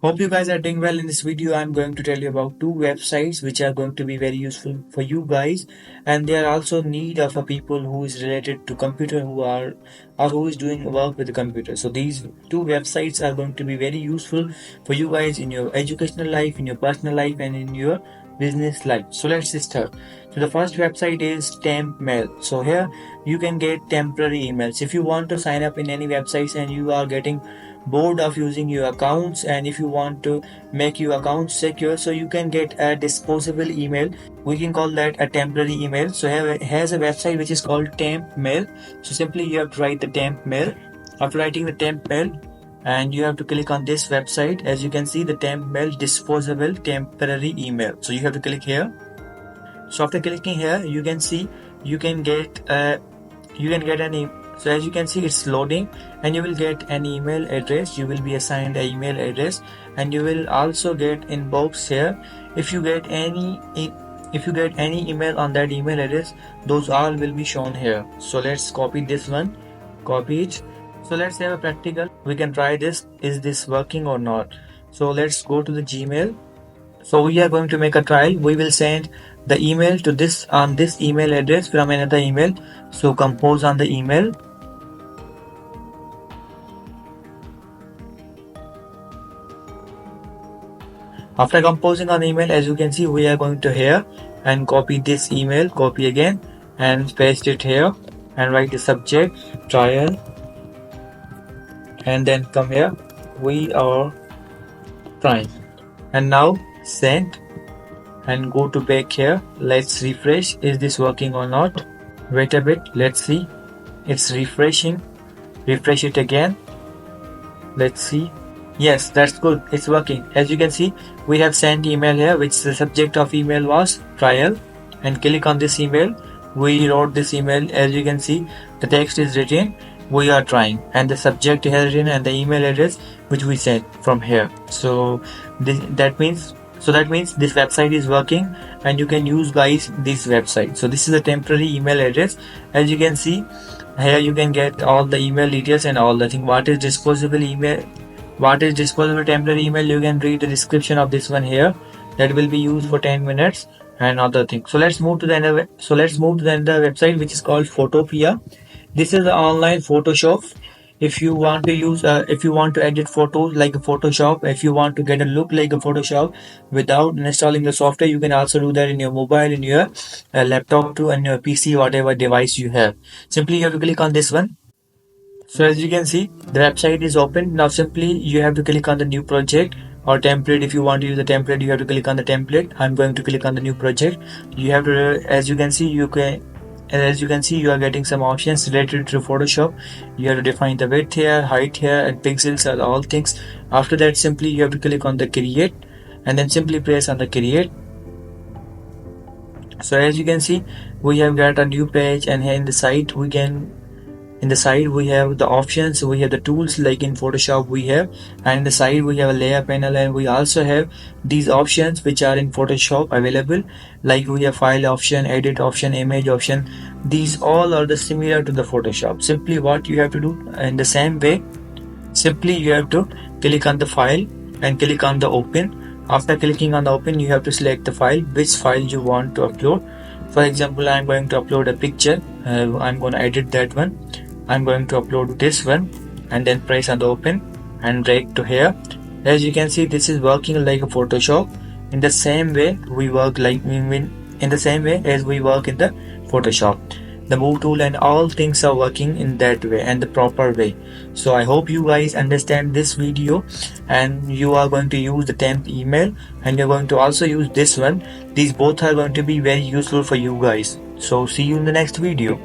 Hope you guys are doing well. In this video, I'm going to tell you about two websites which are going to be very useful for you guys, and they are also need of a people who is related to computer who are or who is doing work with the computer. So these two websites are going to be very useful for you guys in your educational life, in your personal life, and in your business life. So let's start. So the first website is Temp Mail. So here you can get temporary emails. If you want to sign up in any websites and you are getting bored of using your accounts, and if you want to make your account secure, so you can get a disposable email. We can call that a temporary email. So here it has a website which is called Temp Mail. So simply you have to write the Temp Mail. After writing the Temp Mail, and you have to click on this website. As you can see, the Temp Mail disposable temporary email. So you have to click here. So after clicking here, you can see you can get an so as you can see, it's loading, and you will get an email address. You will be assigned an email address, and you will also get inbox here. If you get any email on that email address, those all will be shown here. So let's copy this one, copy it. So let's have a practical. We can try this. Is this working or not? So let's go to the Gmail. So we are going to make a trial. We will send the email to this email address from another email. So compose on the email. After composing on the email, as you can see, we are going to here and copy this email, copy again and paste it here and write the subject trial, and then come here, we are trying, and now send, and go to back here. Let's refresh. Is this working or not? Wait a bit, let's see. It's refreshing. Refresh it again. Let's see. Yes, that's good. It's working. As you can see, we have sent email here, which the subject of email was trial, and click on this email. We wrote this email. As you can see, the text is written, we are trying, and the subject has written, and the email address which we sent from here. So that means this website is working, and you can use guys this website. So this is a temporary email address. As you can see here, you can get all the email details and all the thing. What is disposable email? What is disposable temporary email? You can read the description of this one here. That will be used for 10 minutes and other things. So let's move to the another website, which is called Photopia. This is the online Photoshop. If you want to use if you want to edit photos like a Photoshop, if you want to get a look like a Photoshop without installing the software, you can also do that in your mobile, in your laptop too, and your PC, whatever device you have. Simply you have to click on this one. So as you can see, the website is open. Now simply you have to click on the new project or template. If you want to use the template, you have to click on the template. I'm going to click on the new project. You have to, as you can see, you are getting some options related to Photoshop. You have to define the width here, height here, and pixels are all things. After that, simply you have to click on the create, and then simply press on the create. So as you can see, we have got a new page, and here in the site we have the options. We have the tools like in Photoshop we have, and in the side we have a layer panel, and we also have these options which are in Photoshop available, like we have file option, edit option, image option. These all are the similar to the Photoshop. Simply what you have to do in the same way, simply you have to click on the file and click on the open. After clicking on the open, you have to select the file, which file you want to upload. For example, I'm going to upload a picture. I'm going to edit that one. I'm going to upload this one, and then press on the open and drag to here. As you can see, this is working like a Photoshop. In the same way we work in the same way as we work in the Photoshop. The move tool and all things are working in that way and the proper way. So I hope you guys understand this video, and you are going to use the temp email, and you're going to also use this one. These both are going to be very useful for you guys. So see you in the next video.